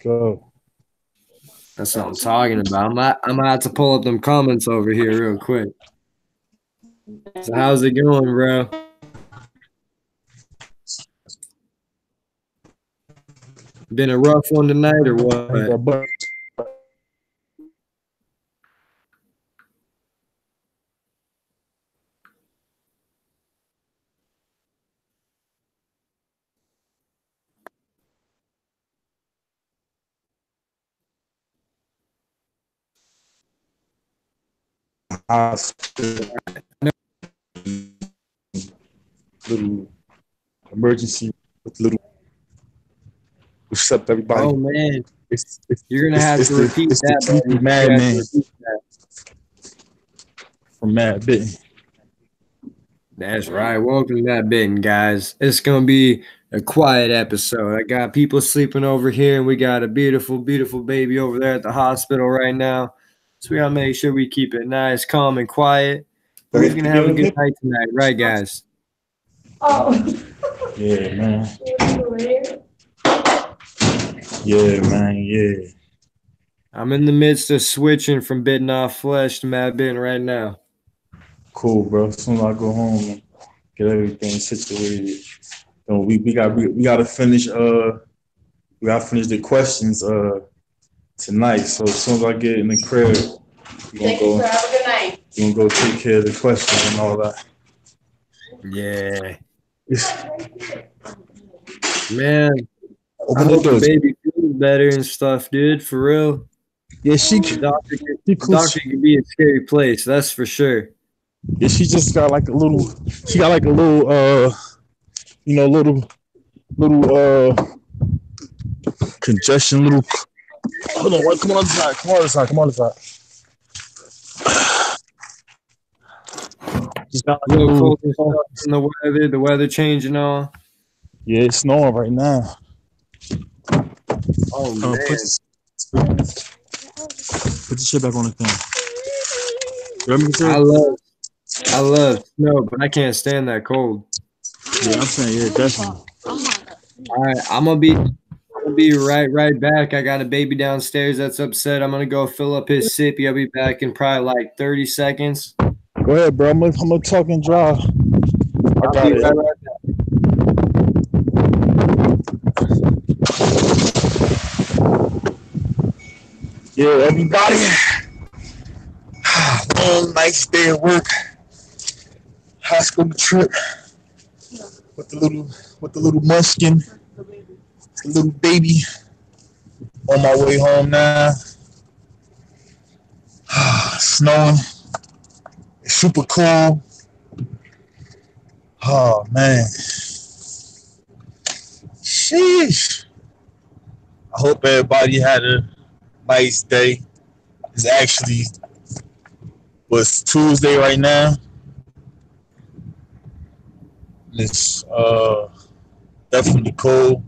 Go. That's what I'm talking about. I'm gonna have to pull up them comments over here real quick. So how's it going, bro? Been a rough one tonight or what? Little emergency with little. What's up, everybody? Oh man, it's you're gonna have to repeat that, the Madman from Maddbitten. That's right. Welcome to Maddbitten, guys. It's gonna be a quiet episode. I got people sleeping over here, and we got a beautiful, beautiful baby over there at the hospital right now. So we gotta make sure we keep it nice, calm, and quiet. We're gonna have a good night tonight, right, guys? Oh. Yeah, man. Yeah, man. Yeah. I'm in the midst of switching from bitten off flesh to Maddbitten right now. Cool, bro. As soon as I go home and get everything situated, we gotta finish the questions tonight. So as soon as I get in the crib, Thank you. Have a good night. We're gonna go take care of the questions and all that. Yeah. Man, open I hope the baby feels better and stuff, dude. For real. Yeah, doctor can be a scary place, that's for sure. Yeah, she just got like a little. She got like a little, congestion. Little. Hold on, come on inside. Come on inside. Just got like a little cold and stuff in the weather changing all. Yeah, it's snowing right now. Oh man. Put the shit back on the thing. I love snow, but I can't stand that cold. Yeah, I'm saying, yeah, definitely. All right, I'm gonna be right back. I got a baby downstairs that's upset. I'm gonna go fill up his sippy. I'll be back in probably like 30 seconds. Go ahead, bro. I'm gonna talk and drive. I'll be right back. Yeah, everybody. Long, nice day at work. High school trip with the little munchkin, the little baby. On my way home now. Snowing. It's super cool. Oh man. Sheesh. I hope everybody had a nice day. It's actually was Tuesday right now. It's definitely cold.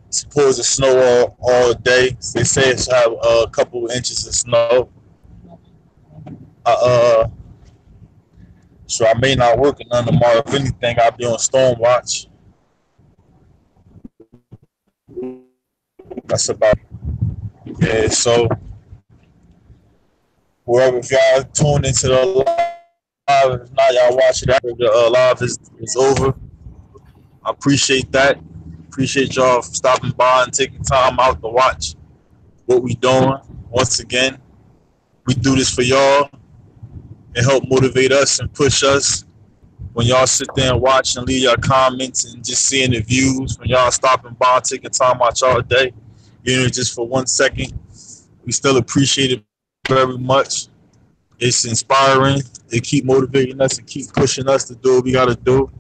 It's supposed to snow all day. They say it should have a couple inches of snow. So I may not work none tomorrow. If anything, I'll be on storm watch. That's about it. Yeah, so wherever, if y'all tune into the live, if not, y'all watch it after the live is over. I appreciate that. Appreciate y'all for stopping by and taking time out to watch what we doing. Once again, we do this for y'all and help motivate us and push us. When y'all sit there and watch and leave your comments and just seeing the views, when y'all stopping by, taking time out y'all day, even if just for 1 second, we still appreciate it very much. It's inspiring. It keep motivating us and keep pushing us to do what we gotta do.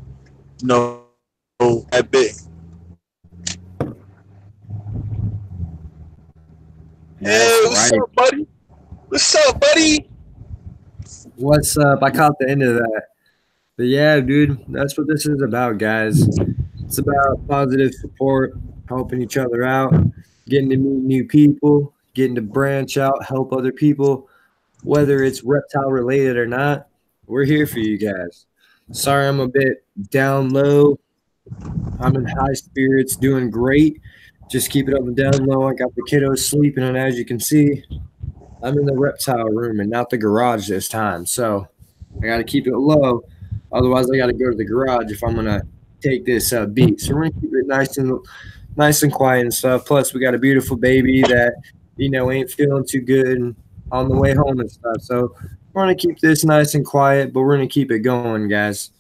You know, that big. Hey, what's up, buddy? What's up, buddy? What's up? I caught the end of that. But yeah, dude, that's what this is about, guys. It's about positive support, helping each other out, getting to meet new people, getting to branch out, help other people, whether it's reptile related or not. We're here for you guys. Sorry, I'm a bit down low. I'm in high spirits, doing great. just keep it up and down low. I got the kiddos sleeping, and as you can see, I'm in the reptile room and not the garage this time. So I got to keep it low. Otherwise, I got to go to the garage if I'm going to take this beat. So we're going to keep it nice and quiet and stuff. Plus, we got a beautiful baby that, ain't feeling too good and on the way home and stuff. So we're going to keep this nice and quiet, but we're going to keep it going, guys.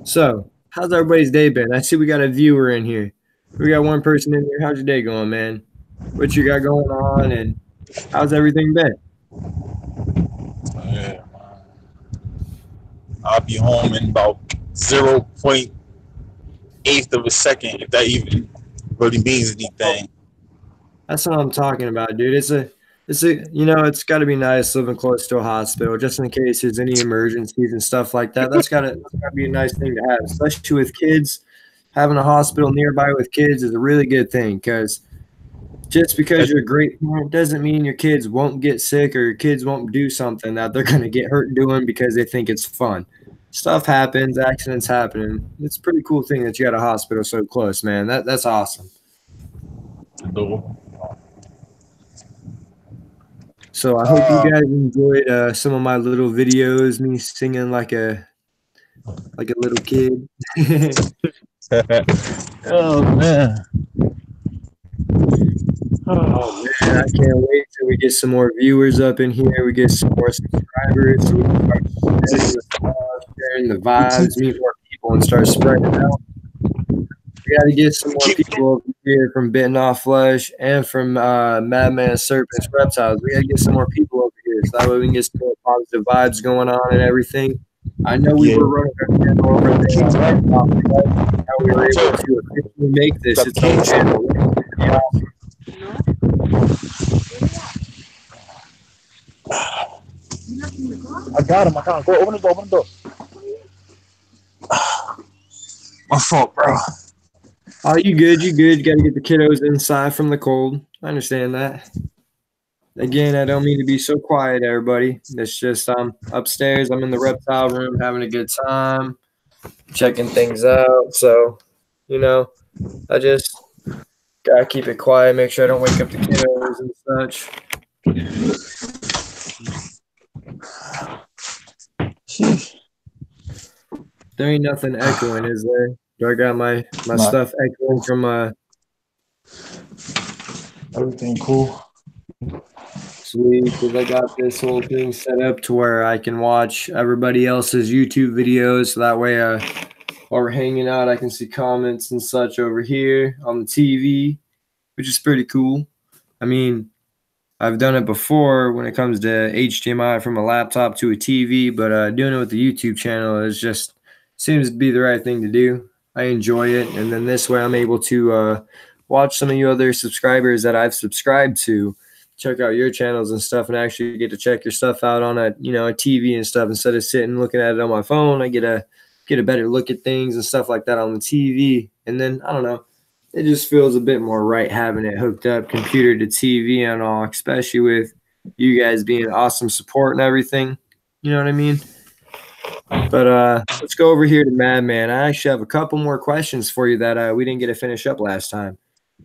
So how's everybody's day been? I see we got a viewer in here. We got one person in here. How's your day going, man? What you got going on, and how's everything been? Yeah, I'll be home in about 0.8 of a second, if that even really means anything. That's what I'm talking about, dude. It's it's got to be nice living close to a hospital, just in case there's any emergencies and stuff like that. That's gotta be a nice thing to have, especially with kids. Having a hospital nearby with kids is a really good thing, because just because you're a great parent doesn't mean your kids won't get sick or your kids won't do something that they're going to get hurt doing because they think it's fun. Stuff happens, accidents happen. It's a pretty cool thing that you got a hospital so close, man. That's awesome. So I hope you guys enjoyed some of my little videos, me singing like a little kid. Oh man. Oh man, I can't wait till we get some more viewers up in here. We get some more subscribers, so we can start sharing the vibes, meet more people, and start spreading it out. We got to get some more people over here from Bitten Off Flesh and from Madman Serpents Reptiles. We got to get some more people over here, so that way we can get some more positive vibes going on and everything. I know we were running our channel over there. How we were able to officially make this its own channel. Yeah. I got him. Go open the door. My fault, bro. Oh, you good. You got to get the kiddos inside from the cold. I understand that. Again, I don't mean to be so quiet, everybody. It's just I'm upstairs. I'm in the reptile room having a good time, checking things out. So, I just got to keep it quiet, make sure I don't wake up the kiddos and such. There ain't nothing echoing, is there? Do I got my stuff echoing from everything cool? Sweet, because I got this whole thing set up to where I can watch everybody else's YouTube videos. So that way, while we're hanging out, I can see comments and such over here on the TV, which is pretty cool. I mean, I've done it before when it comes to HDMI from a laptop to a TV, but doing it with the YouTube channel is just seems to be the right thing to do. I enjoy it, and then this way I'm able to watch some of you other subscribers that I've subscribed to, check out your channels and stuff, and actually get to check your stuff out on a TV and stuff instead of sitting looking at it on my phone. I get a better look at things and stuff like that on the TV, and then I don't know. It just feels a bit more right having it hooked up computer to TV and all, especially with you guys being awesome support and everything. You know what I mean? But let's go over here to Madman. I actually have a couple more questions for you that we didn't get to finish up last time.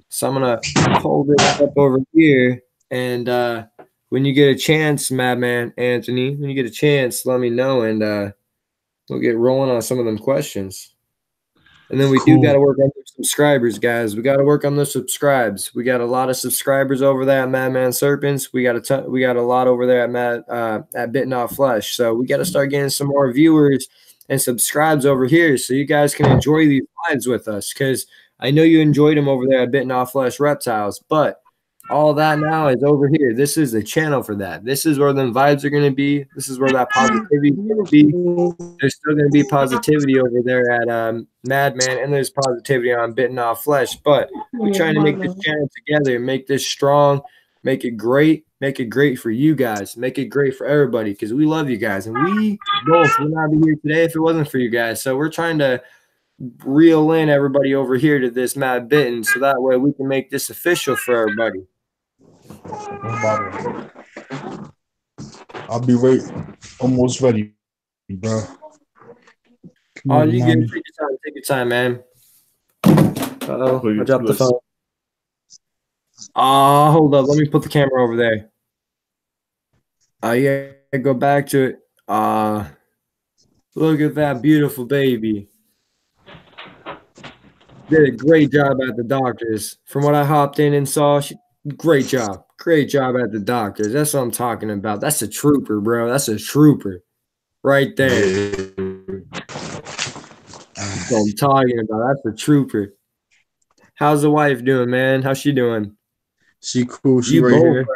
So I'm going to hold it up over here. And when you get a chance, Madman, Anthony, when you get a chance, let me know, and we'll get rolling on some of them questions. And then we do got to work on the subscribers, guys. We got to work on the subscribes. We got a lot of subscribers over there at Madman Serpents. We got a lot over there at Bitten Off Flesh. So we got to start getting some more viewers and subscribes over here, so you guys can enjoy these lives with us. Because I know you enjoyed them over there at Bitten Off Flesh Reptiles, but all that now is over here. This is the channel for that. This is where them vibes are going to be. This is where that positivity is going to be. There's still going to be positivity over there at Madman, and there's positivity on Bitten Off Flesh. But we're trying to make this channel together, make this strong, make it great for you guys, make it great for everybody, because we love you guys. And we both would not be here today if it wasn't for you guys. So we're trying to reel in everybody over here to this Maddbitten, so that way we can make this official for everybody. I'll be right, almost ready, bro. Oh, you get take your time, man. Uh-oh, I dropped the phone. Hold up. Let me put the camera over there. Yeah, go back to it. Look at that beautiful baby. Did a great job at the doctors. From what I hopped in and saw, great job. Great job at the doctors. That's what I'm talking about. That's a trooper, bro. That's a trooper right there. That's what I'm talking about. That's a trooper. How's the wife doing, man? How's she doing? She cool. She You right both here. are,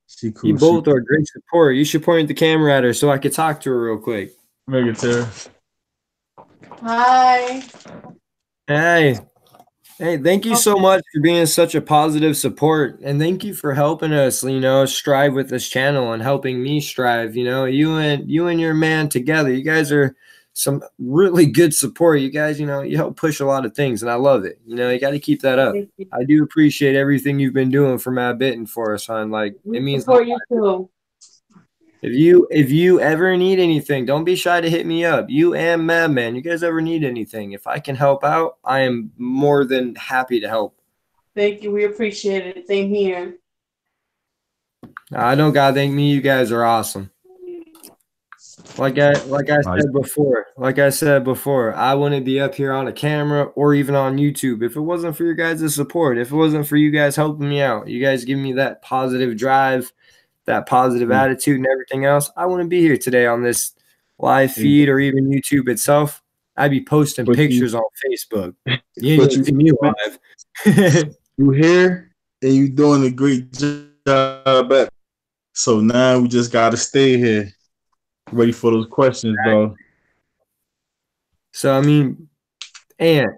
She you cool. both are great support. You should point the camera at her so I could talk to her real quick. Make it there. Hi. Hey. Hey, thank you so much for being such a positive support, and thank you for helping us, strive with this channel and helping me strive. You and your man together, you guys are some really good support. You guys, you help push a lot of things, and I love it. You got to keep that up. I do appreciate everything you've been doing for Maddbitten for us, hon. Like, it means a lot. For you too. If you ever need anything, don't be shy to hit me up. You and Madman, you guys ever need anything? If I can help out, I am more than happy to help. Thank you. We appreciate it. Same here. I don't gotta thank me. You guys are awesome. Like I said before, I wouldn't be up here on a camera or even on YouTube if it wasn't for your guys' support. If it wasn't for you guys helping me out, you guys give me that positive drive, that positive attitude and everything else, I wouldn't be here today on this live feed or even YouTube itself. I'd be posting pictures on Facebook. You ain't see me live. You here and you doing a great job. So now we just gotta stay here, ready for those questions, bro. So I mean, Ant,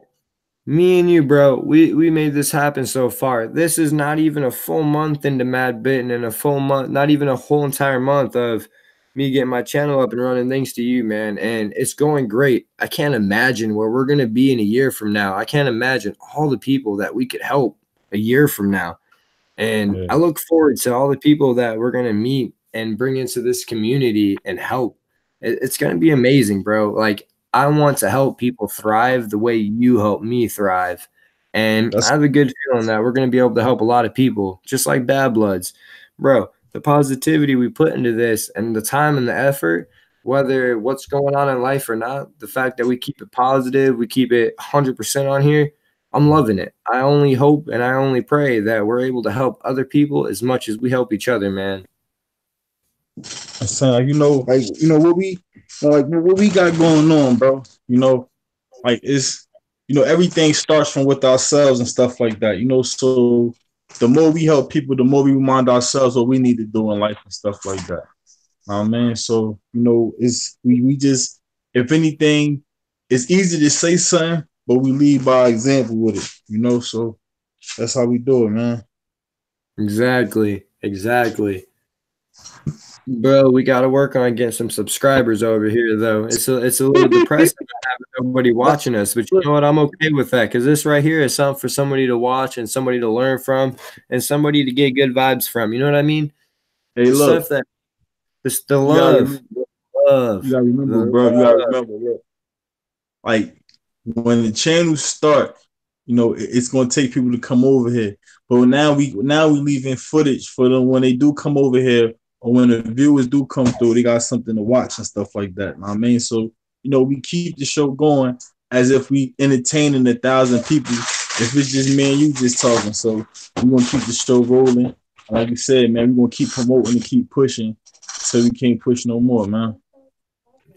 me and you, bro, we made this happen so far. This is not even a full month into Maddbitten, and a full month, not even a whole entire month of me getting my channel up and running thanks to you, man. And it's going great. I can't imagine where we're going to be in a year from now. I can't imagine all the people that we could help a year from now. And I look forward to all the people that we're going to meet and bring into this community and help. It's going to be amazing, bro. Like, I want to help people thrive the way you help me thrive. And I have a good feeling that we're going to be able to help a lot of people, just like Bad Bloods. Bro, the positivity we put into this and the time and the effort, whether what's going on in life or not, the fact that we keep it positive, we keep it 100% on here, I'm loving it. I only hope and I only pray that we're able to help other people as much as we help each other, man. I'm saying, what we got going on, bro. It's everything starts from with ourselves and stuff like that. So the more we help people, the more we remind ourselves what we need to do in life and stuff like that. Man. So it's we just, if anything, it's easy to say something, but we lead by example with it. So that's how we do it, man. Exactly. Bro, we got to work on getting some subscribers over here, though. It's a little depressing not having nobody watching us, but you know what? I'm okay with that because this right here is something for somebody to watch and somebody to learn from and somebody to get good vibes from. You know what I mean? Hey, look, stuff that it's the love. You gotta remember, bro. You gotta remember, look, like when the channels start, it's gonna take people to come over here. But now we leaving footage for them when they do come over here, or when the viewers do come through, they got something to watch and stuff like that. Know what I mean? So, we keep the show going as if we entertaining 1,000 people. If it's just me and you just talking. So we're gonna keep the show rolling. Like you said, man, we're gonna keep promoting and keep pushing so we can't push no more, man.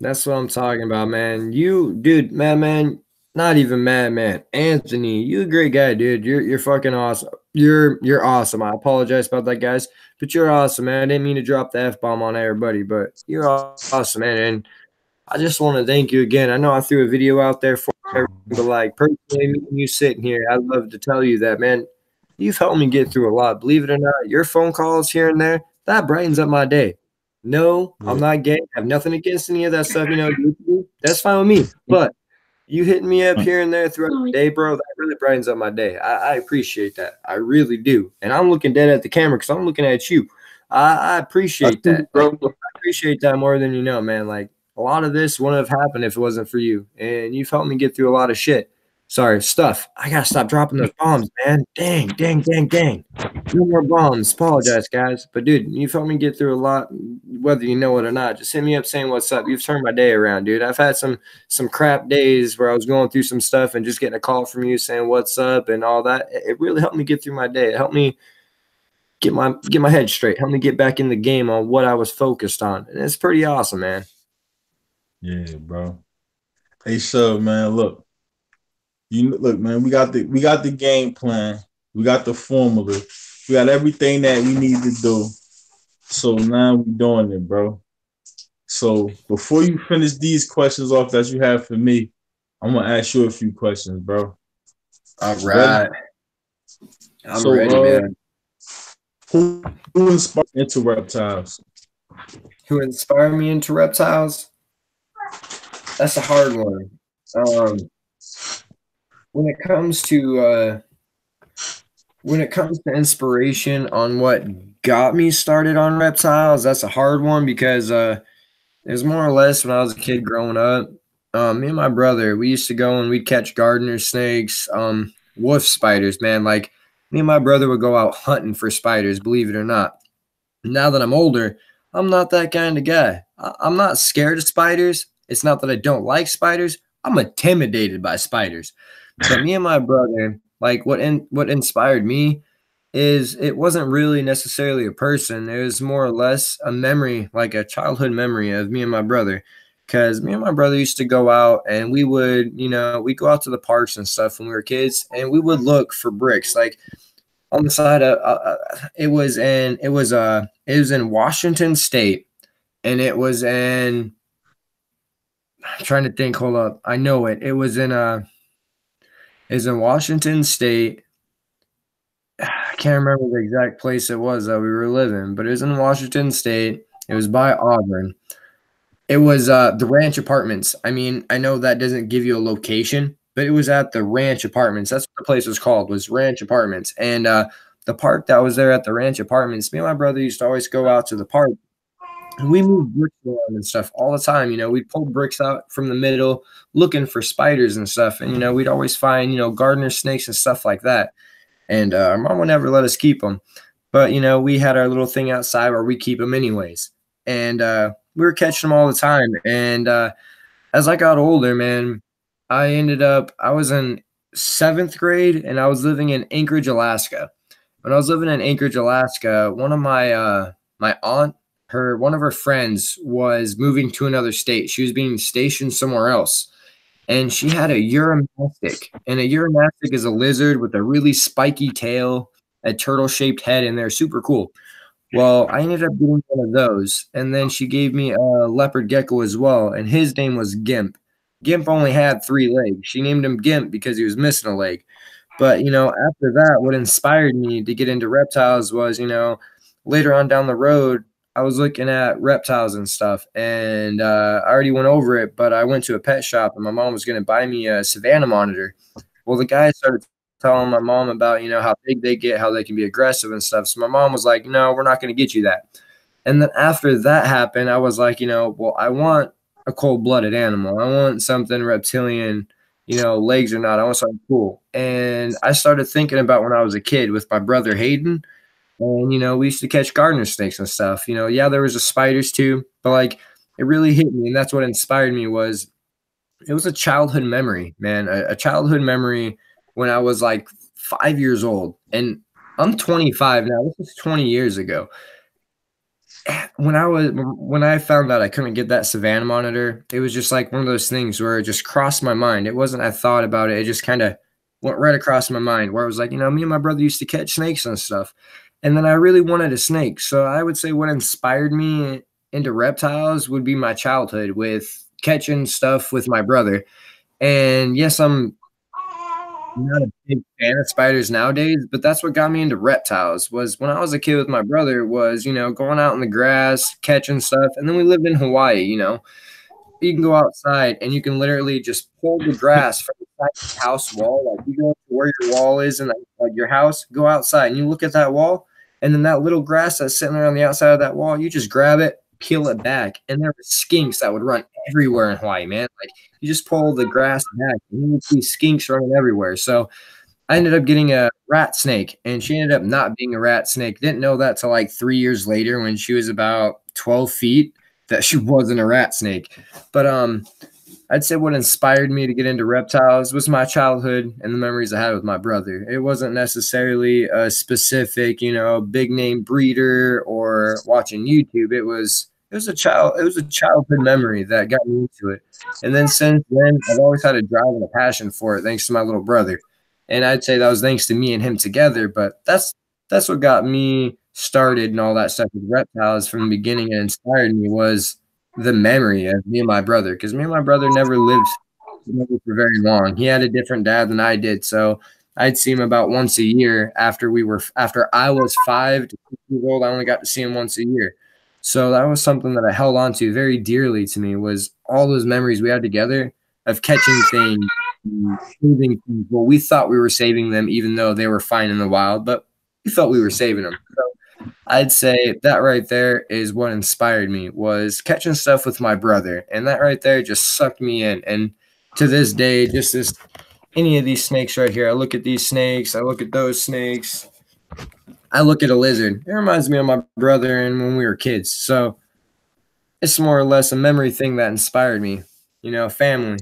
That's what I'm talking about, man. You, dude, Madman, not even Madman, Anthony, you a great guy, dude. You're fucking awesome. You're awesome. I apologize about that, guys, but you're awesome, man. I didn't mean to drop the F-bomb on everybody, but you're awesome, man. And I just want to thank you again. I know I threw a video out there for everyone, but like personally, meeting you sitting here, I'd love to tell you that, man, you've helped me get through a lot. Believe it or not, your phone calls here and there, that brightens up my day. No, I'm not gay. I have nothing against any of that stuff. That's fine with me. But you hitting me up here and there throughout the day, bro, that really brightens up my day. I appreciate that. I really do. And I'm looking dead at the camera because I'm looking at you. I appreciate that. Like, I appreciate that more than you know, man. Like, a lot of this wouldn't have happened if it wasn't for you. And you've helped me get through a lot of shit. Sorry, stuff. I gotta stop dropping those bombs, man. Dang, dang, dang, dang. No more bombs. Apologize, guys. But dude, you've helped me get through a lot, whether you know it or not. Just hit me up saying what's up. You've turned my day around, dude. I've had some crap days where I was going through some stuff and just getting a call from you saying what's up and all that. It really helped me get through my day. It helped me get my head straight. Helped me get back in the game on what I was focused on. And it's pretty awesome, man. Yeah, bro. Hey, Shug, man, look, man, we got the game plan, we got the formula, we got everything that we need to do. So now we doing it, bro. So before you finish these questions off that you have for me, I'm gonna ask you a few questions, bro. All right. I'm ready, man. Who inspired you into reptiles? Who inspired me into reptiles? That's a hard one. When it comes to inspiration on what got me started on reptiles, that's a hard one because it was more or less when I was a kid growing up. Me and my brother, we used to go and we'd catch gardener snakes, wolf spiders, man. Like me and my brother would go out hunting for spiders, believe it or not. Now that I'm older, I'm not that kind of guy. I'm not scared of spiders. It's not that I don't like spiders. I'm intimidated by spiders. But me and my brother, like what inspired me is it wasn't really necessarily a person. It was more or less a memory, like a childhood memory of me and my brother. Because me and my brother used to go out and we would, we'd go out to the parks and stuff when we were kids and we would look for bricks. Like on the side of it was in Washington State, and it was in I'm trying to think. Hold up, I know it. It was in Washington State. I can't remember the exact place it was that we were living, but it was in Washington State. It was by Auburn. It was the Ranch Apartments. I mean, I know that doesn't give you a location, but it was at the Ranch Apartments. That's what the place was called, was Ranch Apartments. And the park that was there at the Ranch Apartments, me and my brother used to always go out to the park. And we moved bricks around and stuff all the time. We'd pull bricks out from the middle looking for spiders and stuff. And, we'd always find, gardener snakes and stuff like that. And our mom would never let us keep them. But, we had our little thing outside where we keep them anyways. And we were catching them all the time. And as I got older, man, I was in 7th grade and I was living in Anchorage, Alaska. When I was living in Anchorage, Alaska, one of my aunt, one of her friends was moving to another state. She was being stationed somewhere else. And she had a uromastic. And a uromastic is a lizard with a really spiky tail, a turtle-shaped head, and they're super cool. Well, I ended up getting one of those. And then she gave me a leopard gecko as well. And his name was Gimp. Gimp only had 3 legs. She named him Gimp because he was missing a leg. But, after that, what inspired me to get into reptiles was, later on down the road, I was looking at reptiles and stuff, and I already went over it, but I went to a pet shop, and my mom was going to buy me a Savannah monitor. Well, the guy started telling my mom about, how big they get, how they can be aggressive and stuff. So my mom was like, no, we're not going to get you that. And then after that happened, I was like, well, I want a cold-blooded animal. I want something reptilian, legs or not. I want something cool. And I started thinking about when I was a kid with my brother Hayden. And, we used to catch gardener snakes and stuff. Yeah, there was the spiders too. But, like, it really hit me. And that's what inspired me was it was a childhood memory, man. A childhood memory when I was, like, 5 years old. And I'm 25 now. This was 20 years ago. When I found out I couldn't get that Savannah monitor, it was just like one of those things where it just crossed my mind. It wasn't I thought about it. It just kind of went right across my mind where it was like, me and my brother used to catch snakes and stuff. And then I really wanted a snake. So I would say what inspired me into reptiles would be my childhood with catching stuff with my brother. And yes, I'm not a big fan of spiders nowadays, but that's what got me into reptiles was when I was a kid with my brother was, going out in the grass, catching stuff. And then we lived in Hawaii, you can go outside and you can literally just pull the grass from the house wall. Like you go to where your wall is and like your house, go outside and you look at that wall. And then that little grass that's sitting there on the outside of that wall, you just grab it, peel it back. And there were skinks that would run everywhere in Hawaii, man. Like You just pull the grass back, and you would see skinks running everywhere. So I ended up getting a rat snake, and she ended up not being a rat snake. Didn't know that till like 3 years later when she was about 12 feet that she wasn't a rat snake. But I'd say what inspired me to get into reptiles was my childhood and the memories I had with my brother. It wasn't necessarily a specific, big name breeder or watching YouTube. It was a childhood memory that got me into it. And then since then, I've always had a drive and a passion for it, thanks to my little brother. And I'd say that was thanks to me and him together. But that's what got me started and all that stuff with reptiles from the beginning and inspired me was the memory of me and my brother, because me and my brother never lived together for very long. He had a different dad than I did, so I'd see him about once a year. After I was 5 to 6 years old, I only got to see him once a year. So that was something that I held on to very dearly to me, was all those memories we had together of catching things, saving things. Well, we thought we were saving them, even though they were fine in the wild, but we felt we were saving them. So I'd say that right there is what inspired me, was catching stuff with my brother. And that right there just sucked me in. And to this day, any of these snakes right here, I look at these snakes, I look at those snakes, I look at a lizard. It reminds me of my brother and when we were kids. So it's more or less a memory thing that inspired me, family.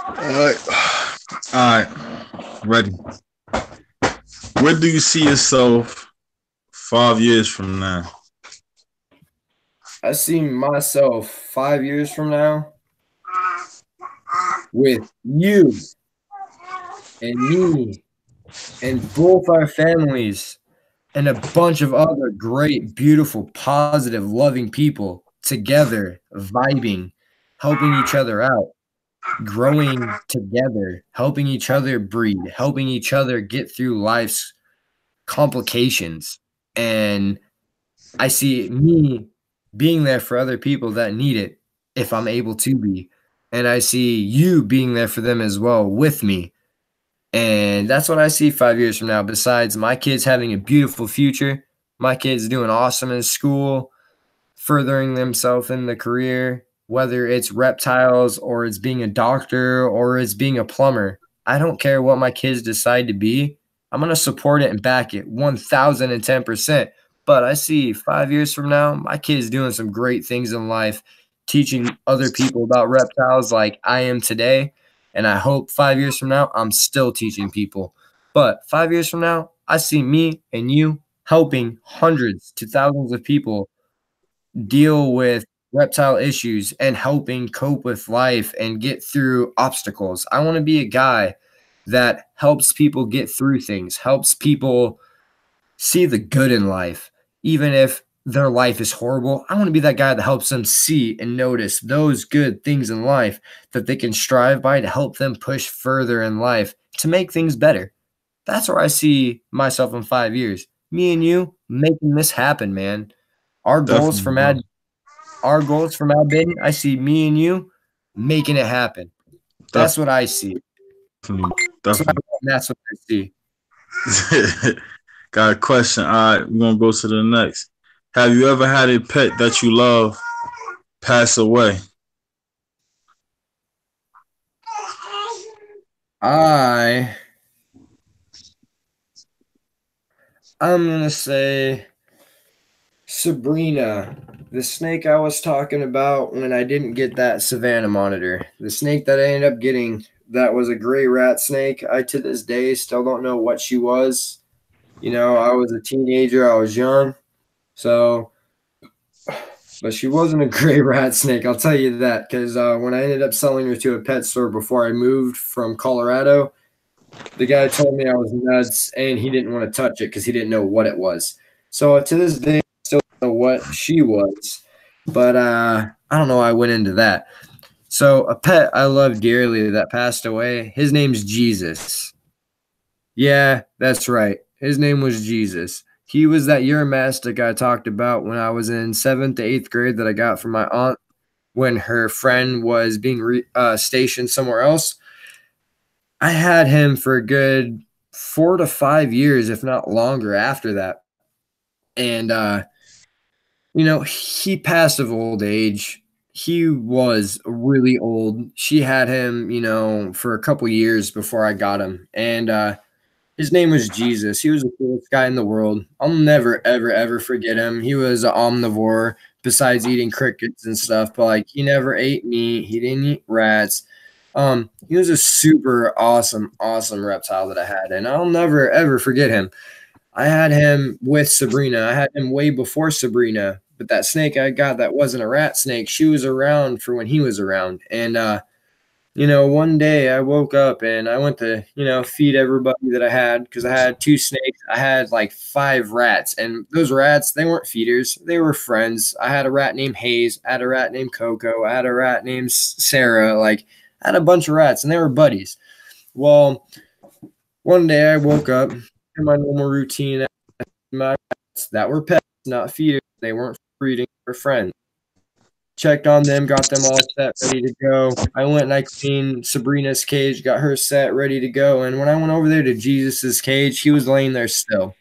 All right. All right. Ready. Where do you see yourself 5 years from now? I see myself 5 years from now with you and me and both our families and a bunch of other great, beautiful, positive, loving people together, vibing, helping each other out, growing together, helping each other breed, helping each other get through life's complications. And I see me being there for other people that need it if I'm able to be. And I see you being there for them as well with me. And that's what I see 5 years from now. Besides my kids having a beautiful future, my kids doing awesome in school, furthering themselves in the career, whether it's reptiles or it's being a doctor or it's being a plumber. I don't care what my kids decide to be. I'm going to support it and back it 1010%. But I see 5 years from now, my kids doing some great things in life, teaching other people about reptiles like I am today. And I hope 5 years from now, I'm still teaching people. But 5 years from now, I see me and you helping hundreds to thousands of people deal with reptile issues and helping cope with life and get through obstacles. I want to be a guy that helps people get through things, helps people see the good in life, even if their life is horrible. I want to be that guy that helps them see and notice those good things in life that they can strive by to help them push further in life to make things better. That's where I see myself in 5 years. Me and you making this happen, man. Our goals for Maddbitten, I see me and you making it happen. That's what I see. Definitely. That's what I see. Got a question. All right, we're gonna go to the next. Have you ever had a pet that you love pass away? I'm gonna say Sabrina, the snake I was talking about when I didn't get that Savannah monitor. The snake that I ended up getting, that was a gray rat snake. I to this day still don't know what she was. I was a teenager, I was young. So, but she wasn't a gray rat snake, I'll tell you that, because when I ended up selling her to a pet store before I moved from Colorado, the guy told me I was nuts and he didn't want to touch it because he didn't know what it was. So to this day, I still don't know what she was, but I don't know why I went into that. So a pet I love dearly that passed away, his name's Jesus. Yeah, that's right. His name was Jesus. He was that Euromastic I talked about when I was in 7th to 8th grade that I got from my aunt when her friend was being stationed somewhere else. I had him for a good 4 to 5 years, if not longer after that. And, he passed of old age. he was really old. She had him, for a couple years before I got him. And his name was Jesus. He was the coolest guy in the world. I'll never, ever, ever forget him. He was an omnivore besides eating crickets and stuff, but like he never ate meat. He didn't eat rats. He was a super awesome, awesome reptile that I had, and I'll never, ever forget him. I had him with Sabrina. I had him way before Sabrina, but that snake I got that wasn't a rat snake, she was around for when he was around. And one day I woke up and I went to, feed everybody that I had because I had two snakes. I had like 5 rats, and those rats, they weren't feeders. They were friends. I had a rat named Hayes. I had a rat named Coco. I had a rat named Sarah. Like, I had a bunch of rats, and they were buddies. Well, one day I woke up in my normal routine. My rats that were pets, not feeders. They weren't breeding, they were friends. Checked on them, got them all set, ready to go. I went and I cleaned Sabrina's cage, got her set, ready to go. And when I went over there to Jesus's cage, he was laying there still.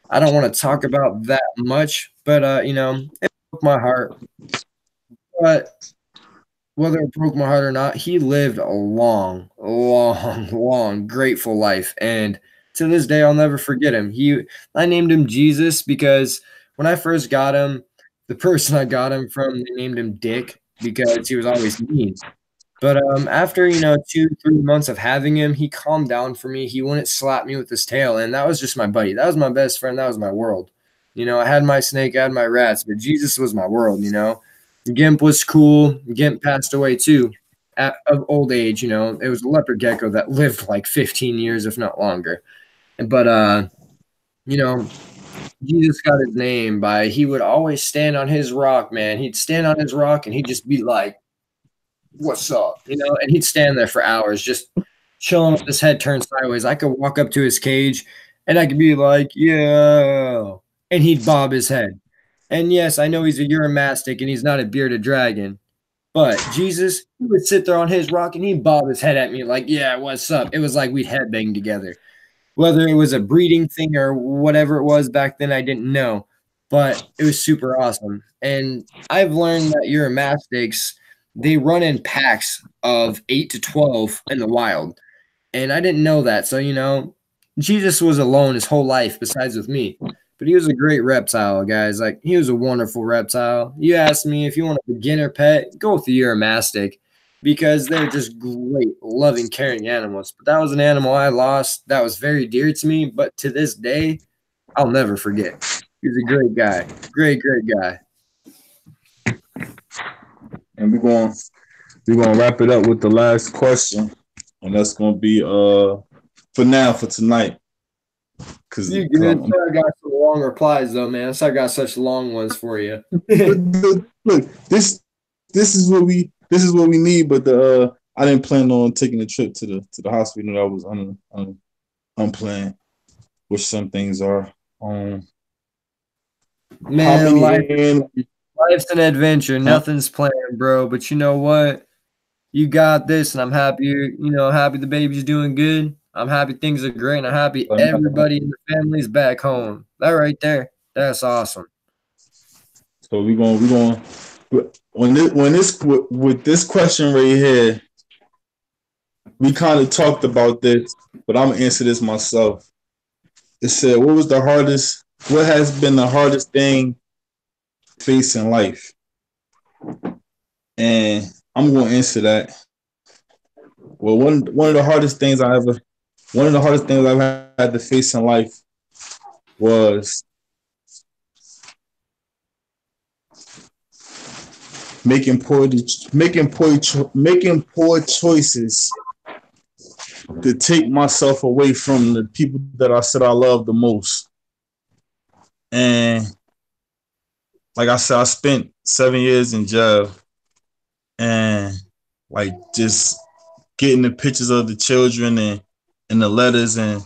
I don't want to talk about that much, but it broke my heart. But whether it broke my heart or not, he lived a long, long, long, grateful life. And to this day, I'll never forget him. I named him Jesus because when I first got him, the person I got him from, they named him Dick because he was always mean. But after 2-3 months of having him, he calmed down for me. He wouldn't slap me with his tail, and that was just my buddy. That was my best friend. That was my world. I had my snake, I had my rats, but Jesus was my world. Gimp was cool. Gimp passed away too of old age. It was a leopard gecko that lived like 15 years, if not longer. But Jesus got his name by he would always stand on his rock, man. He'd stand on his rock and he'd just be like, "What's up?" And he'd stand there for hours just chilling with his head turned sideways. I could walk up to his cage and I could be like, "Yeah," and he'd bob his head. And yes, I know he's a Uromastic and he's not a bearded dragon, but Jesus, he would sit there on his rock and he'd bob his head at me like, "Yeah, what's up?" It was like we'd headbang together. Whether it was a breeding thing or whatever it was back then, I didn't know, but it was super awesome. And I've learned that Uromastics, they run in packs of 8 to 12 in the wild. And I didn't know that. So, Jesus was alone his whole life besides with me. But he was a great reptile, guys. Like, he was a wonderful reptile. You asked me if you want a beginner pet, go with the Uromastic because they're just great, loving, caring animals. But that was an animal I lost that was very dear to me. But to this day, I'll never forget. He was a great guy. Great, great guy. And we're gonna wrap it up with the last question, and that's gonna be for tonight. Cause I got some long replies though, man. I got such long ones for you. Look, this is what we need, but I didn't plan on taking a trip to the hospital. That was unplanned, which some things are. Man, life's an adventure. Nothing's planned, bro. But you know what? You got this, and I'm happy. Happy the baby's doing good. I'm happy things are great, and I'm happy everybody in the family's back home. That right there, that's awesome. So we're going with this question right here. We kind of talked about this, but I'm gonna answer this myself. It said, what has been the hardest thing facing life? And I'm gonna answer that. Well, one of the hardest things I've had to face in life was making poor choices to take myself away from the people that I said I love the most. And like I said, I spent 7 years in jail, and like just getting the pictures of the children and the letters and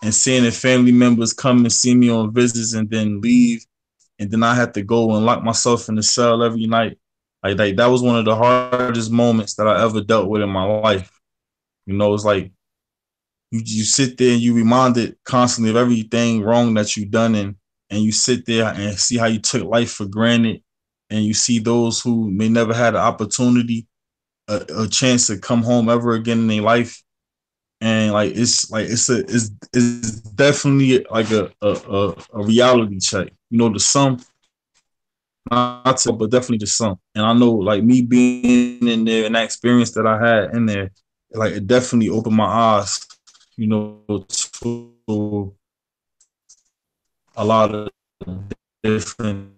seeing the family members come and see me on visits and then leave, and then I had to go and lock myself in the cell every night. Like that was one of the hardest moments that I ever dealt with in my life. It's like you sit there and you reminded constantly of everything wrong that you've done, and you sit there and see how you took life for granted, and you see those who may never had an opportunity, a chance to come home ever again in their life. And it's definitely like a reality check. You know, the sum, not to, but definitely the sum. And I know, like, me being in there and that experience that I had in there, like, it definitely opened my eyes, you know, to a lot of different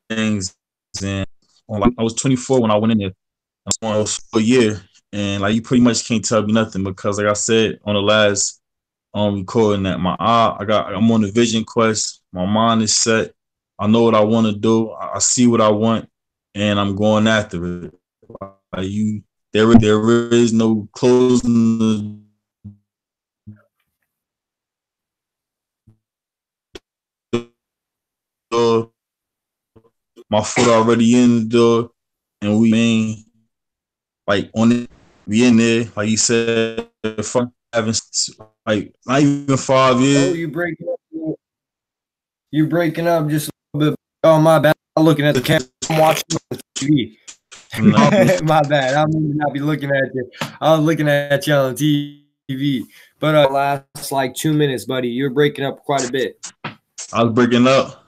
things. And like, I was 24 when I went in there. I was for a year, and like, you pretty much can't tell me nothing because, like I said on the last recording, that I'm on the vision quest. My mind is set. I know what I want to do. I see what I want, and I'm going after it. Like, there is no closing the door. My foot already in the door, and we like on it. We in there, like you said, having like not even 5 years. Oh, you're breaking up just a little bit. Oh, my bad. I'm looking at the camera. I'm watching the TV. My bad. I mean, not be looking at you. I was looking at you on TV. But last like 2 minutes, buddy. You're breaking up quite a bit. I was breaking up,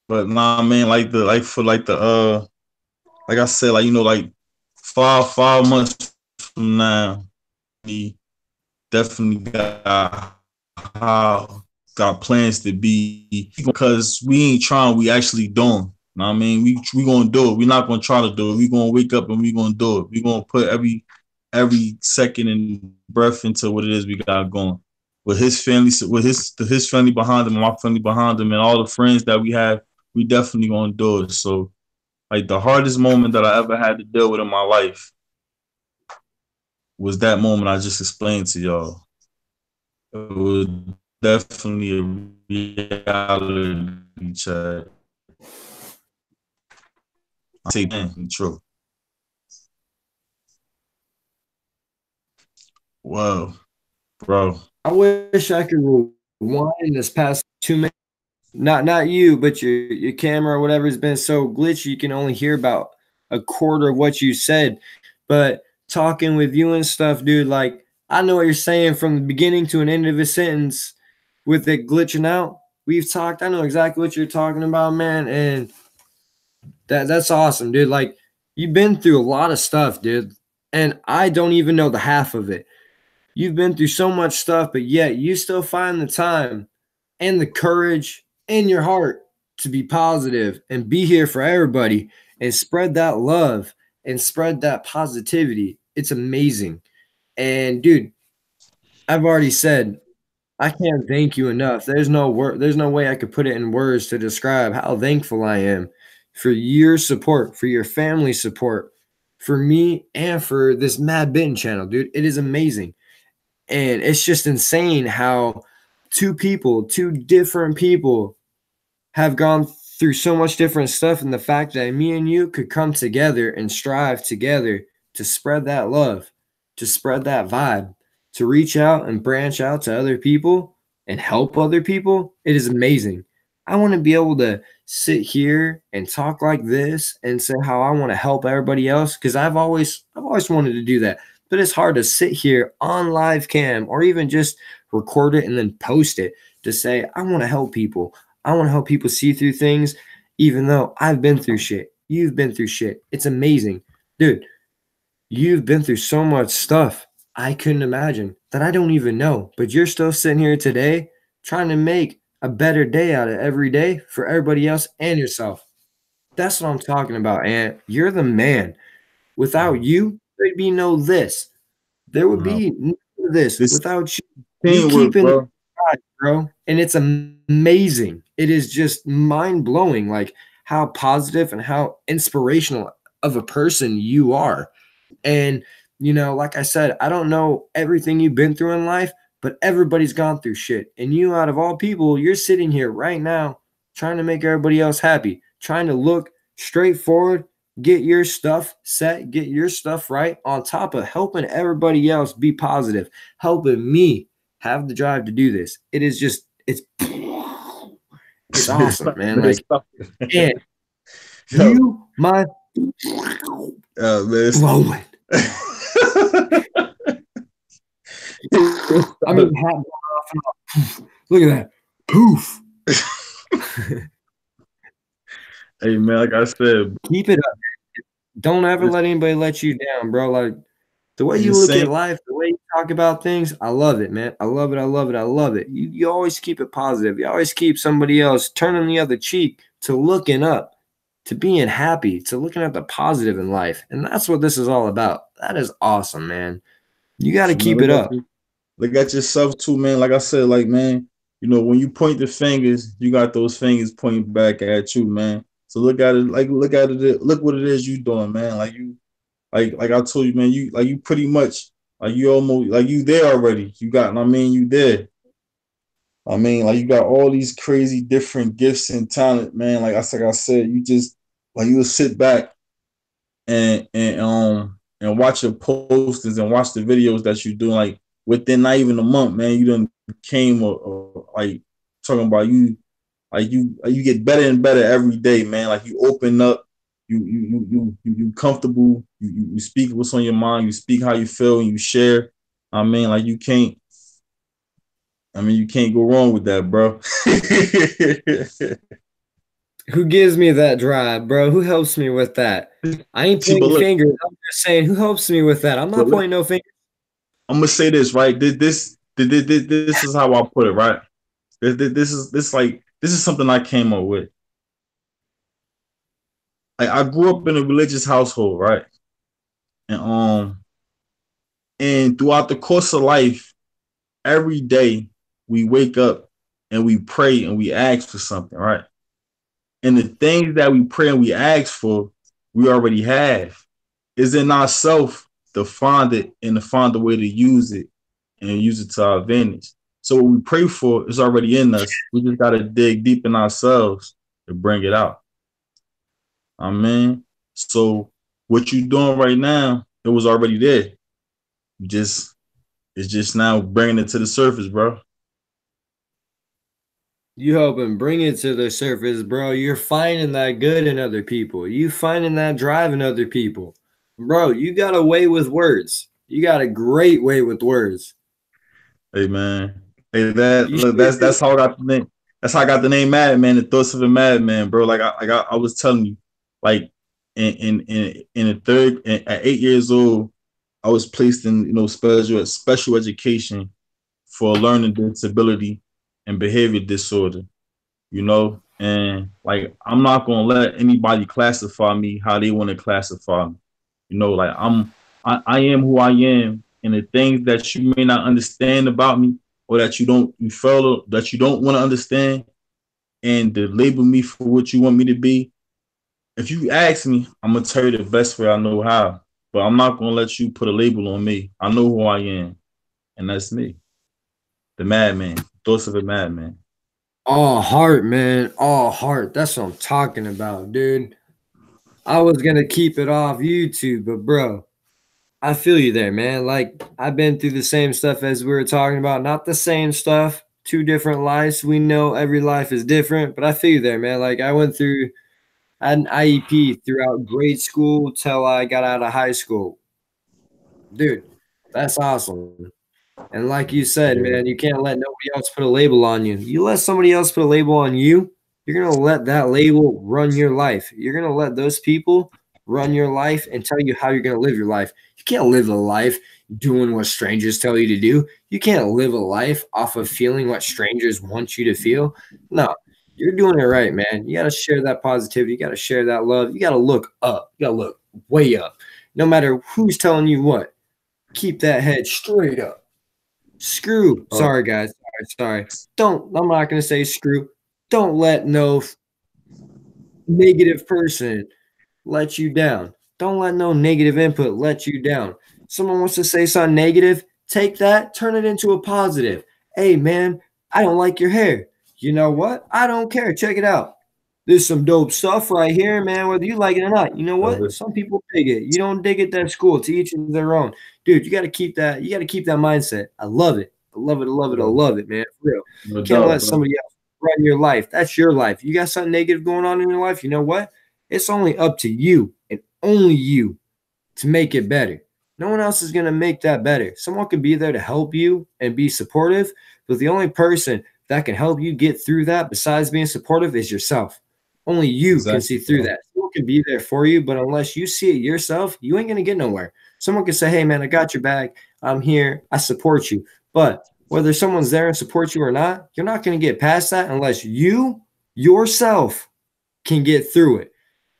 but nah, man. Like I said, like, you know, like 5 months from now, we definitely got plans to be, because we ain't trying, we actually doing. You know what I mean? We gonna do it. We're not gonna try to do it. We gonna wake up and we gonna do it. We gonna put every second and breath into what it is we got going. With his family, with his family behind him, my family behind him, and all the friends that we have, we definitely gonna do it. So, like, the hardest moment that I ever had to deal with in my life was that moment I just explained to y'all. It was definitely a reality check. I say, damn, true. Whoa, bro. I wish I could rewind this past 2 minutes. Not you, but your camera or whatever has been so glitchy you can only hear about a quarter of what you said. But talking with you and stuff, dude, like, I know what you're saying from the beginning to an end of a sentence with it glitching out. We've talked. I know exactly what you're talking about, man, and that's awesome, dude. Like, you've been through a lot of stuff, dude, and I don't even know the half of it. You've been through so much stuff, but yet you still find the time and the courage in your heart to be positive and be here for everybody and spread that love and spread that positivity. It's amazing. And dude, I've already said I can't thank you enough. There's no way I could put it in words to describe how thankful I am for your support, for your family support, for me, and for this Maddbitten channel, dude. It is amazing. And it's just insane how two different people have gone through so much different stuff, and the fact that me and you could come together and strive together to spread that love, to spread that vibe, to reach out and branch out to other people and help other people. It is amazing. I want to be able to sit here and talk like this and say how I want to help everybody else, because I've always wanted to do that. But it's hard to sit here on live cam or even just record it and then post it to say, I want to help people. I want to help people see through things, even though I've been through shit. You've been through shit. It's amazing. Dude, you've been through so much stuff I couldn't imagine that I don't even know. But you're still sitting here today trying to make a better day out of every day for everybody else and yourself. That's what I'm talking about, and you're the man. Without you, there'd be no this. There would be none of this without you. You keeping it, bro, and it's amazing. It is just mind-blowing, like, how positive and how inspirational of a person you are. And, you know, like I said, I don't know everything you've been through in life, but everybody's gone through shit. And you, out of all people, you're sitting here right now trying to make everybody else happy, trying to look straight forward, get your stuff set, get your stuff right, on top of helping everybody else be positive, helping me have the drive to do this. It is just it's awesome, man. Like, man, you my man, blowing. I mean, hat off and off. Look at that. Poof. Hey man, like I said, Keep it up. Don't ever let anybody let you down, bro. Like, the way you look at life, the way you talk about things, I love it, man. I love it. I love it. I love it. You always keep it positive. You always keep somebody else turning the other cheek to looking up, to being happy, to looking at the positive in life. And that's what this is all about. That is awesome, man. You got to keep it up. Look at yourself too, man. Like I said, like, man, you know, when you point the fingers, you got those fingers pointing back at you, man. So look at it, like, look what it is you doing, man. Like you, like I told you, man, you pretty much, like, you almost, like, you there already. You got, I mean, you there. I mean, like, you got all these crazy different gifts and talent, man. Like I said, you just, like, you'll sit back and watch your posters and watch the videos that you do. Like, within not even a month, man, you done came like, talking about you, like, you get better and better every day, man. Like, you open up, you comfortable, you speak what's on your mind, you speak how you feel, and you share. I mean, like, you can't go wrong with that, bro. Who gives me that drive, bro? Who helps me with that? I ain't pointing fingers. I'm just saying, who helps me with that? I'm not pointing no fingers. I'm gonna say this, right? This is how I put it, right? This is something I came up with. Like, I grew up in a religious household, right? And throughout the course of life, every day we wake up and we pray and we ask for something, right? And the things that we pray and we ask for, we already have. It's in ourselves to find it and to find a way to use it and use it to our advantage. So what we pray for is already in us. We just got to dig deep in ourselves to bring it out. Amen. So what you're doing right now, it was already there. It's just now bringing it to the surface, bro. You helping bring it to the surface, bro. You're finding that good in other people. You finding that drive in other people. Bro, you got a way with words. You got a great way with words. Hey, man. Hey, that's how I got the name. That's how I got the name Madman, the thoughts of a madman, bro. Like I was telling you, like, in at 8 years old, I was placed in, you know, special education for learning disability and behavior disorder, you know, and, like, I'm not gonna let anybody classify me how they want to classify me. You know, like, I am who I am, and the things that you may not understand about me, or that you don't want to understand, and to label me for what you want me to be. If you ask me, I'm gonna tell you the best way I know how, but I'm not gonna let you put a label on me. I know who I am, and that's me, the madman, thoughts of a madman. All heart, man. All heart. That's what I'm talking about, dude. I was going to keep it off YouTube, but bro, I feel you there, man. Like, I've been through the same stuff as we were talking about. Not the same stuff, two different lives. We know every life is different, but I feel you there, man. Like, I had an IEP throughout grade school till I got out of high school. Dude, that's awesome. And like you said, man, you can't let nobody else put a label on you. You let somebody else put a label on you, you're going to let that label run your life. You're going to let those people run your life and tell you how you're going to live your life. You can't live a life doing what strangers tell you to do. You can't live a life off of feeling what strangers want you to feel. No, you're doing it right, man. You got to share that positivity. You got to share that love. You got to look up. You got to look way up. No matter who's telling you what, keep that head straight up. Screw. Sorry, guys. Sorry. I'm not going to say screw. Don't let no negative person let you down. Don't let no negative input let you down. Someone wants to say something negative, take that, turn it into a positive. Hey, man, I don't like your hair. You know what? I don't care. Check it out. There's some dope stuff right here, man, whether you like it or not. You know what? Some people dig it. You don't dig it, that's cool. To each their own. Dude, you got to keep that. You got to keep that mindset. I love it. I love it. I love it. I love it, man. For real. No Can't doubt, let bro. somebody else run your life. That's your life. You got something negative going on in your life. You know what? It's only up to you and only you to make it better. No one else is going to make that better. Someone could be there to help you and be supportive, but the only person that can help you get through that besides being supportive is yourself. Only you can see through that. Someone can be there for you, but unless you see it yourself, you ain't going to get nowhere. Someone can say, hey, man, I got your back. I'm here. I support you. But whether someone's there and supports you or not, you're not going to get past that unless you yourself can get through it.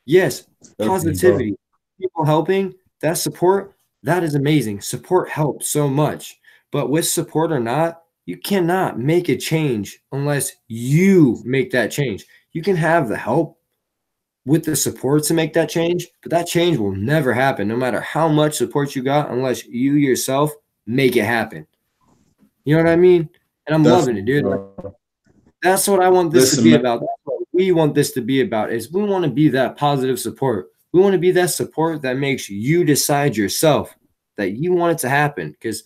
Yes, positivity, people helping, that support, that is amazing. Support helps so much. But with support or not, you cannot make a change unless you make that change. You can have the help with the support to make that change, but that change will never happen no matter how much support you got unless you yourself make it happen. You know what I mean? And I'm loving it, dude. Like, that's what I want this to be about. That's what we want this to be about is we want to be that positive support. We want to be that support that makes you decide yourself that you want it to happen because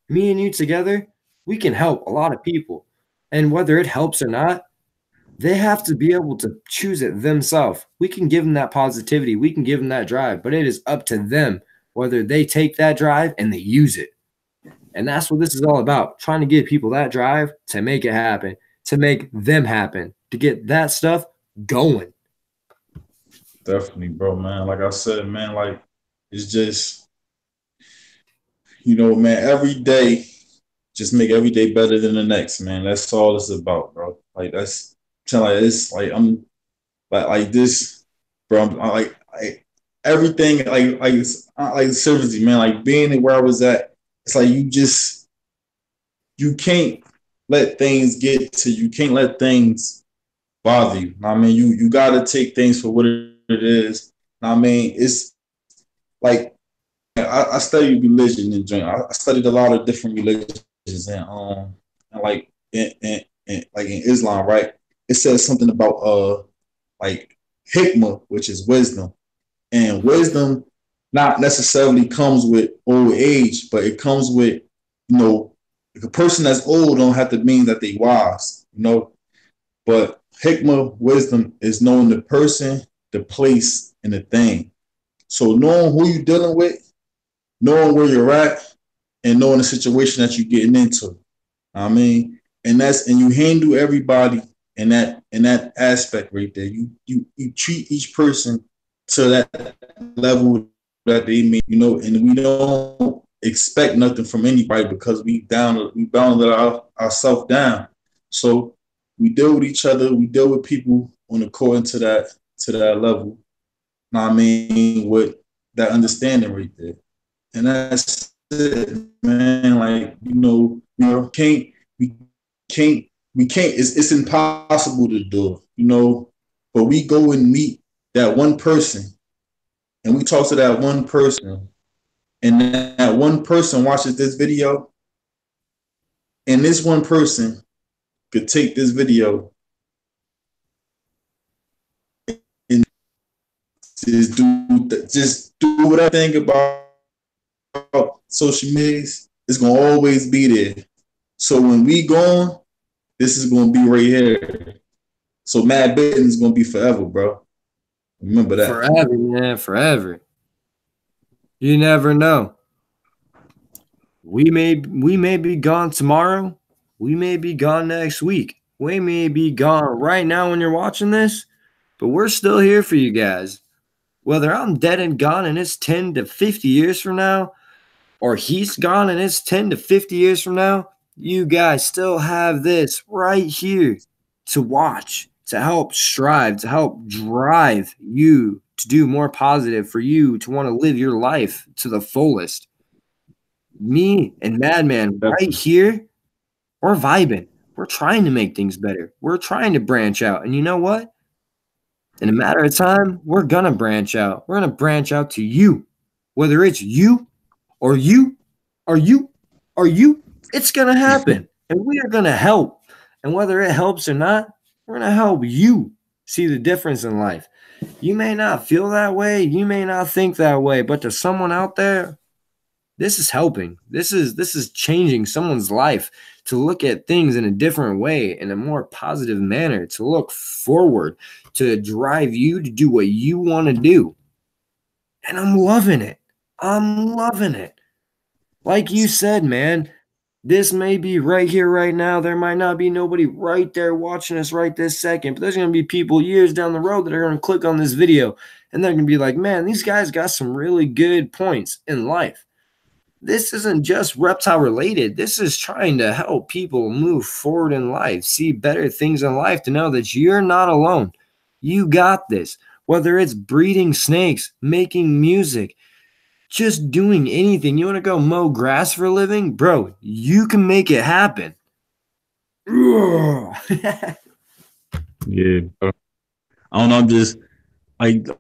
me and you together, we can help a lot of people. And whether it helps or not, they have to be able to choose it themselves. We can give them that positivity. We can give them that drive, but it is up to them whether they take that drive and they use it. And that's what this is all about, trying to give people that drive to make it happen, to make them happen, to get that stuff going. Definitely, bro, man. Like I said, man, like it's just, you know, man, every day, just make every day better than the next, man. That's all it's about, bro. Like that's like it's like I'm like this, bro. I'm like everything like seriously, man. Like being where I was at, it's like you can't let things get to you. You can't let things bother you. I mean, you gotta take things for what it is. I mean, it's like I studied religion and joint. I studied a lot of different religions and like like in Islam, right? It says something about like hikmah, which is wisdom, and wisdom not necessarily comes with old age, but it comes with, you know, if a person that's old don't have to mean that they wise, you know. But hikmah, wisdom, is knowing the person, the place, and the thing. So knowing who you're dealing with, knowing where you're at, and knowing the situation that you're getting into. I mean, and you handle everybody in that aspect right there. You treat each person to that level that they mean, you know, and we don't expect nothing from anybody because we bound ourselves down. So we deal with each other, we deal with people on according to that level. I mean, with that understanding right there. And that's it, man. Like, you know, we can't, it's impossible to do, you know, but we go and meet that one person and we talk to that one person and that one person watches this video and this one person could take this video and just do what I think about social medias. It's gonna always be there. So when we gone, this is gonna be right here. So Maddbitten is gonna be forever, bro. Remember that. Forever, man, forever. You never know. We may be gone tomorrow. We may be gone next week. We may be gone right now when you're watching this, but we're still here for you guys. Whether I'm dead and gone and it's 10 to 50 years from now, or he's gone and it's 10 to 50 years from now, you guys still have this right here to watch, to help strive, to help drive you to do more positive, for you to want to live your life to the fullest. Me and Madman right here, we're vibing. We're trying to make things better. We're trying to branch out. And you know what? In a matter of time, we're going to branch out. We're going to branch out to you. Whether it's you or you or you or you, it's going to happen. And we are going to help. And whether it helps or not, we're going to help you see the difference in life. You may not feel that way. You may not think that way. But to someone out there, This is helping. This is changing someone's life to look at things in a different way, in a more positive manner, to look forward, to drive you to do what you want to do. And I'm loving it. I'm loving it. Like you said, man, this may be right here, right now. There might not be nobody right there watching us right this second, but there's going to be people years down the road that are going to click on this video and they're going to be like, man, these guys got some really good points in life. This isn't just reptile related. This is trying to help people move forward in life, see better things in life, to know that you're not alone. You got this. Whether it's breeding snakes, making music, just doing anything. You want to go mow grass for a living? Bro, you can make it happen. Yeah, bro. I don't know.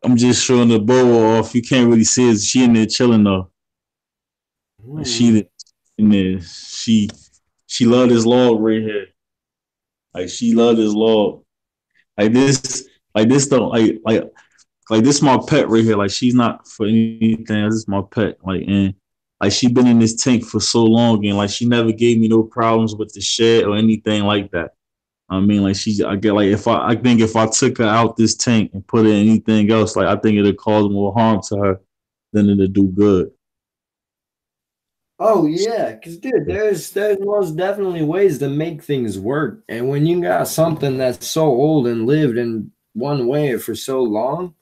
I'm just showing the bow off. You can't really see it. She in there chilling though. Like she in there. She love this log right here. Like she love this log. Like this though. Like this my pet right here. Like she's not for anything. This is my pet. Like, and like she been in this tank for so long, and like she never gave me no problems with the shed or anything like that. I mean, like I get like I think if I took her out this tank and put her in anything else, like I think it'd cause more harm to her than it'd do good. Oh yeah, because dude, there's most definitely ways to make things work. And when you got something that's so old and lived in one way for so long,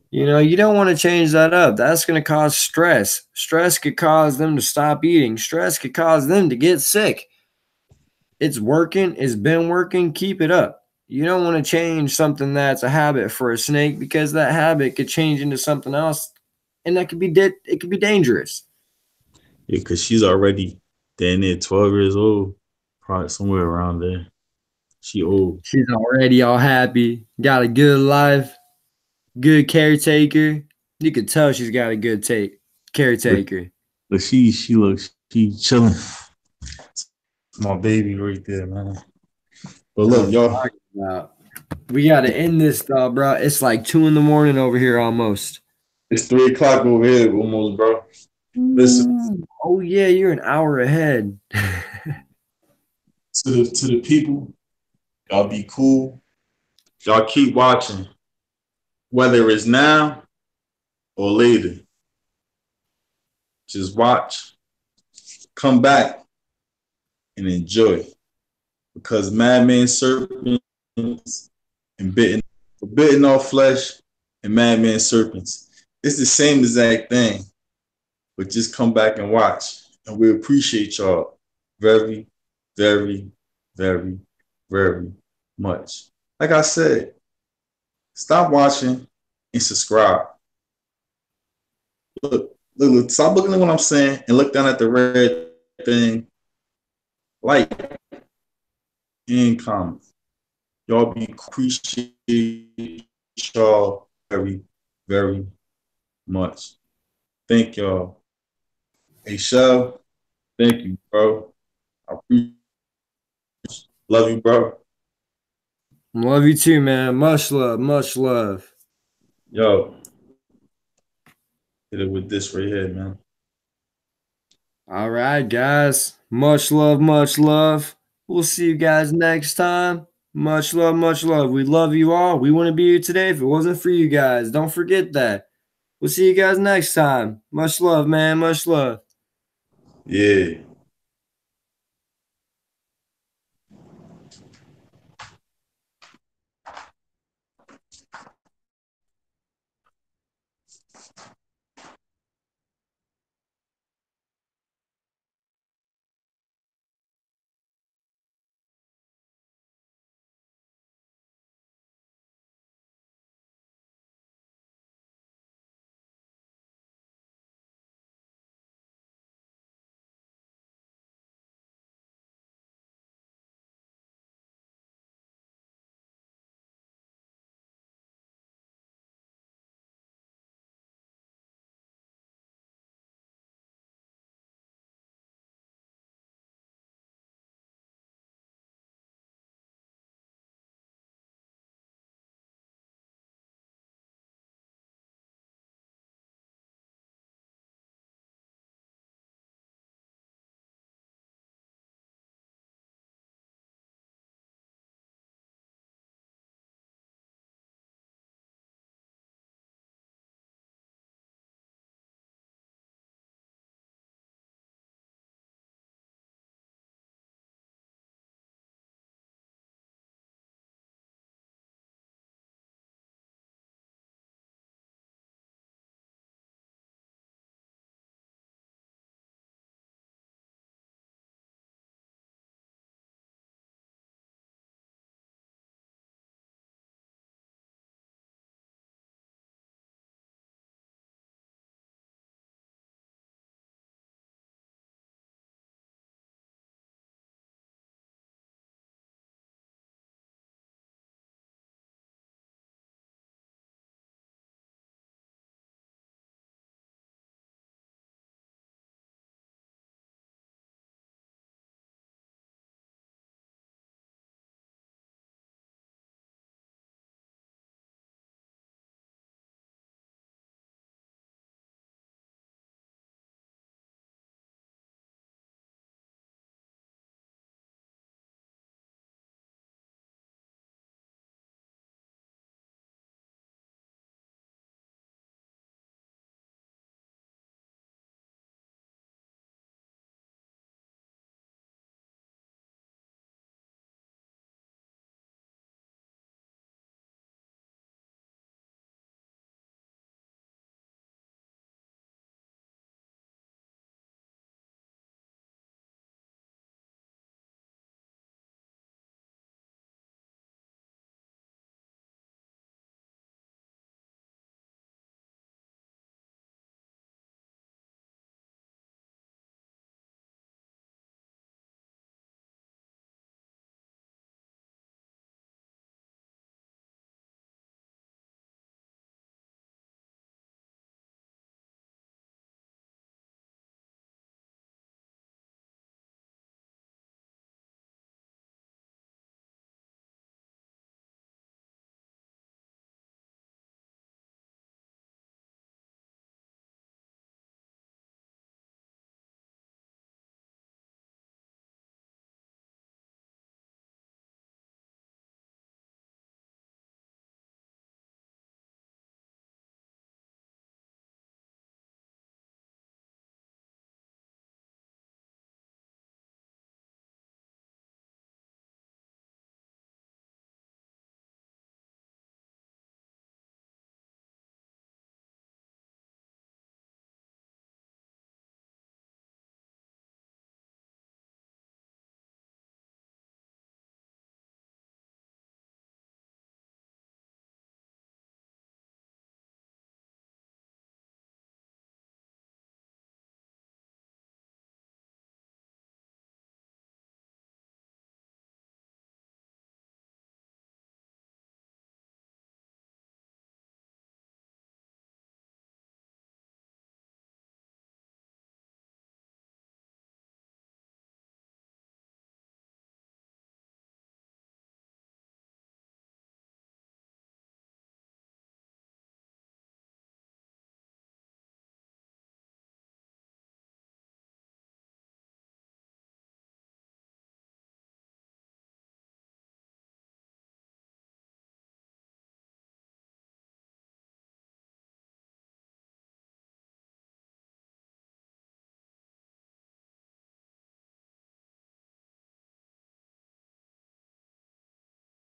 you know, you don't want to change that up. That's going to cause stress. Stress could cause them to stop eating. Stress could cause them to get sick. It's working. It's been working. Keep it up. You don't want to change something that's a habit for a snake, because that habit could change into something else, and that could be it could be dangerous. Yeah, because she's already damn near 12 years old, probably somewhere around there. She old. She's already all happy. Got a good life. Good caretaker. You could tell she's got a good caretaker. But she chilling. My baby right there, man. But look, y'all. We gotta end this though, bro. It's like 2 a.m. over here almost. It's 3 o'clock over here almost, bro. Listen. Oh yeah, you're an hour ahead. to the people, y'all be cool. Y'all keep watching. Whether it's now or later. Just watch. Come back and enjoy. Because madman serpents and bitten off flesh and madman serpents, it's the same exact thing. But just come back and watch. And we appreciate y'all very, very, very, very much. Like I said, stop watching and subscribe. Look, stop looking at what I'm saying and look down at the red thing. Like and comment. Y'all be appreciate y'all very, very much. Thank y'all. Hey, Shell, thank you, bro. I appreciate you. Love you, bro. Love you too, man. Much love, much love. Yo, hit it with this right here, man. All right, guys. Much love, much love. We'll see you guys next time. Much love, much love. We love you all. We wouldn't be here today if it wasn't for you guys. Don't forget that. We'll see you guys next time. Much love, man. Much love. Yeah.